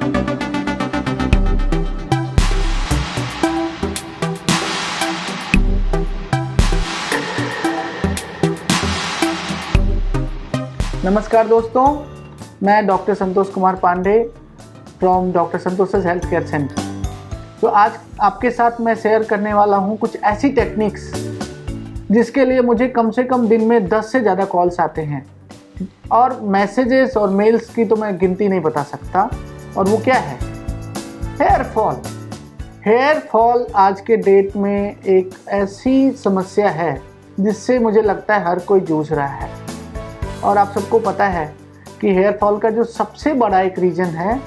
नमस्कार दोस्तों, मैं doctor Santosh Kumar Pandey from doctor Santosh health care centre. तो आज आपके साथ मैं शेयर करने वाला हूं कुछ ऐसी टेक्निक्स जिसके लिए मुझे कम से कम दिन में 10 से ज़्यादा कॉल्स आते हैं और मैसेजेस और मेल्स की तो मैं गिनती नहीं बता सकता। और वो क्या है? Hair fall. हेयर फॉल आज के डेट में एक ऐसी समस्या है जिससे मुझे लगता है हर कोई जूझ रहा है। और आप सबको पता है कि हेयर फॉल का जो सबसे बड़ा एक रीज़न है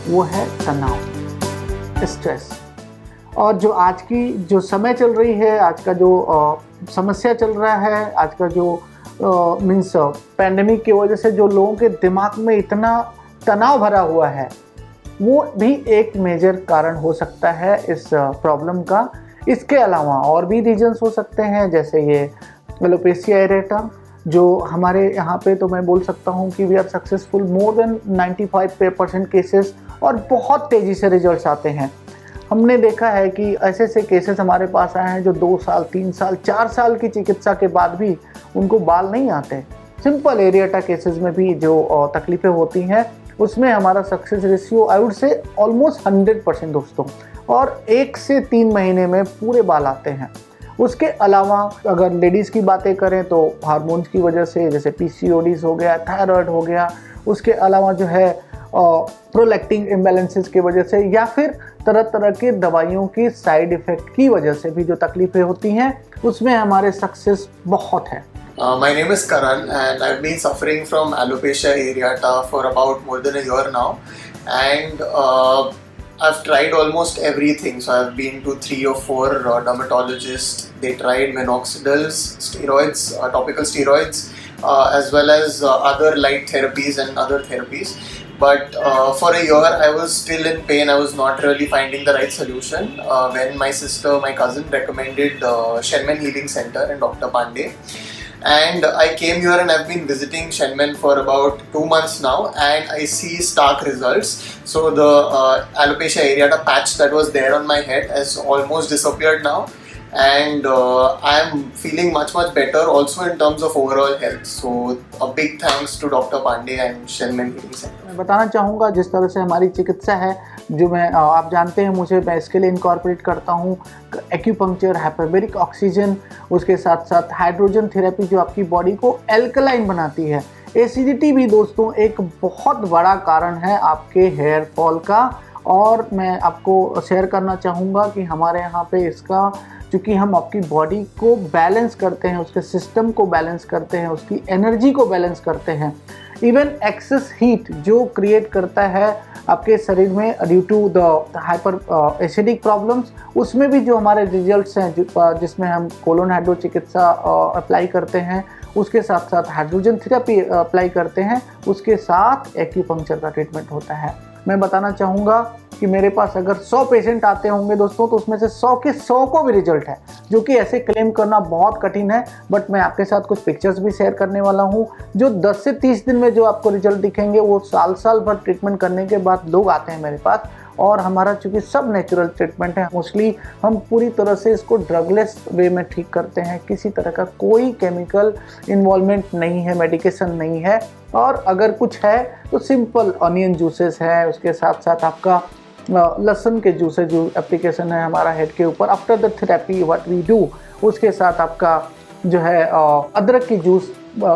वो है तनाव, स्ट्रेस। और जो आज की जो समय चल रही है, आज का जो समस्या चल रहा है, आज का जो मीन्स पैंडेमिक की वजह से जो लोगों के दिमाग में इतना तनाव भरा हुआ है, वो भी एक मेजर कारण हो सकता है इस प्रॉब्लम का। इसके अलावा और भी रीजन्स हो सकते हैं, जैसे ये एलोपेशिया एरेटा, जो हमारे यहाँ पे तो मैं बोल सकता हूँ कि we are successful more than 95% cases और बहुत तेज़ी से रिजल्ट्स आते हैं। हमने देखा है कि ऐसे ऐसे केसेस हमारे पास आए हैं जो 2 साल, 3 साल, 4 साल की चिकित्सा के बाद भी उनको बाल नहीं आते। सिंपल एरिएटा केसेस में भी जो तकलीफ़ें होती हैं उसमें हमारा success ratio I would say almost 100% दोस्तों, और 1 से 3 महीने में पूरे बाल आते हैं। उसके अलावा अगर लेडीज़ की बातें करें तो हार्मोन्स की वजह से, जैसे पीसीओडीज हो गया, थायराइड हो गया, उसके अलावा जो है प्रोलैक्टिन इम्बैलेंसेस की वजह से, या फिर तरह तरह के दवाइयों की साइड इफ़ेक्ट की वजह से भी जो तकलीफ़ें होती हैं उसमें हमारे सक्सेस बहुत है। My name is Karan and I've been suffering from alopecia areata for about more than a year now, and I've tried almost everything. So I've been to 3 or 4 dermatologists. They tried minoxidils, steroids, topical steroids, as well as other light therapies and other therapies. But for a year I was still in pain. I was not really finding the right solution. When my cousin recommended Shenmen Healing Center and Dr. Pandey. And I came here and I've been visiting Shenmen for about 2 months now, and I see stark results. So the alopecia areata patch that was there on my head has almost disappeared now, and I'm feeling much better also in terms of overall health. So a big thanks to Dr. Pandey and Shenmen Healing Center. मैं बताना चाहूँगा जिस तरह से हमारी चिकित्सा है, जो मैं आप जानते हैं मुझे, मैं इसके लिए इनकॉर्पोरेट करता हूँ एक्यूपंक्चर, हाइपरबेरिक ऑक्सीजन, उसके साथ साथ हाइड्रोजन थेरेपी जो आपकी बॉडी को एल्कलाइन बनाती है। एसिडिटी भी दोस्तों एक बहुत बड़ा कारण है आपके हेयर फॉल का, और मैं आपको शेयर करना चाहूँगा कि हमारे यहाँ पे इसका, क्योंकि हम आपकी बॉडी को बैलेंस करते हैं, उसके सिस्टम को बैलेंस करते हैं, उसकी एनर्जी को बैलेंस करते हैं। इवन एक्सेस हीट जो क्रिएट करता है आपके शरीर में due to the hyper acidic problems, उसमें भी जो हमारे रिजल्ट्स हैं, जिसमें हम कोलोन हाइड्रो चिकित्सा अप्लाई करते हैं, उसके साथ साथ हाइड्रोजन थेरेपी अप्लाई करते हैं, उसके साथ एक्यूपंक्चर का ट्रीटमेंट होता है। मैं बताना चाहूँगा कि मेरे पास अगर 100 पेशेंट आते होंगे दोस्तों, तो उसमें से 100 के 100 को भी रिजल्ट है, जो कि ऐसे क्लेम करना बहुत कठिन है। बट मैं आपके साथ कुछ पिक्चर्स भी शेयर करने वाला हूँ, जो 10 से 30 दिन में जो आपको रिजल्ट दिखेंगे, वो साल भर ट्रीटमेंट करने के बाद लोग आते हैं मेरे पास। और हमारा चूँकि सब नेचुरल ट्रीटमेंट है, मोस्टली हम पूरी तरह से इसको ड्रगलेस वे में ठीक करते हैं, किसी तरह का कोई केमिकल इन्वॉल्वमेंट नहीं है, मेडिकेशन नहीं है। और अगर कुछ है तो सिंपल ऑनियन जूसेस है, उसके साथ साथ आपका लहसुन के जूसेस जो एप्लीकेशन है हमारा हेड के ऊपर after the therapy what we do, उसके साथ आपका जो है अदरक की जूस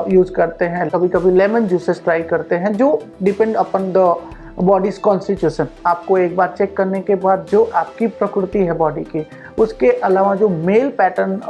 यूज़ करते हैं, कभी कभी लेमन जूसेस ट्राई करते हैं, जो depend upon the bodies constitution. आपको एक बार चेक करने के बाद जो आपकी प्रकृति है बॉडी की, उसके अलावा जो मेल पैटर्न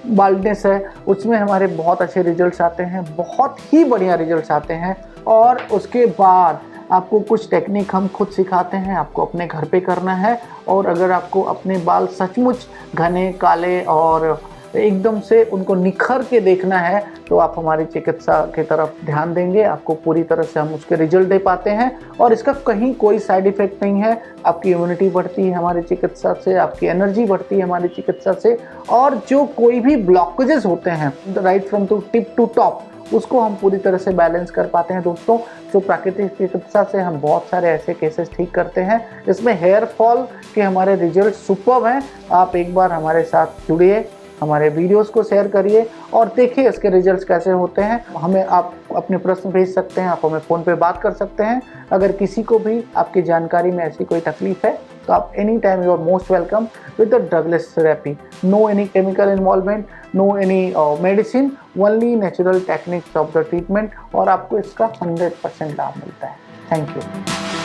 बाल्डनेस है, उसमें हमारे बहुत अच्छे रिजल्ट्स आते हैं, बहुत ही बढ़िया रिजल्ट्स आते हैं। और उसके बाद आपको कुछ टेक्निक हम खुद सिखाते हैं, आपको अपने घर पे करना है। और अगर आपको अपने बाल सचमुच घने, काले और एकदम से उनको निखर के देखना है तो आप हमारी चिकित्सा की तरफ ध्यान देंगे, आपको पूरी तरह से हम उसके रिजल्ट दे पाते हैं और इसका कहीं कोई साइड इफेक्ट नहीं है। आपकी इम्यूनिटी बढ़ती है हमारी चिकित्सा से, आपकी एनर्जी बढ़ती है हमारी चिकित्सा से, और जो कोई भी ब्लॉकेजेस होते हैं right from to tip to top, उसको हम पूरी तरह से बैलेंस कर पाते हैं दोस्तों। जो प्राकृतिक चिकित्सा से हम बहुत सारे ऐसे केसेस ठीक करते हैं जिसमें हेयर फॉल के हमारे रिजल्ट सुपर्ब हैं। आप एक बार हमारे साथ जुड़िए, हमारे वीडियोस को शेयर करिए और देखिए इसके रिजल्ट्स कैसे होते हैं। हमें आप अपने प्रश्न भेज सकते हैं, आप हमें फ़ोन पे बात कर सकते हैं। अगर किसी को भी आपकी जानकारी में ऐसी कोई तकलीफ है तो आप any time you are most welcome with the drugless therapy. No any chemical involvement, no any medicine, only natural techniques of the treatment, और आपको इसका 100% लाभ मिलता है। Thank you.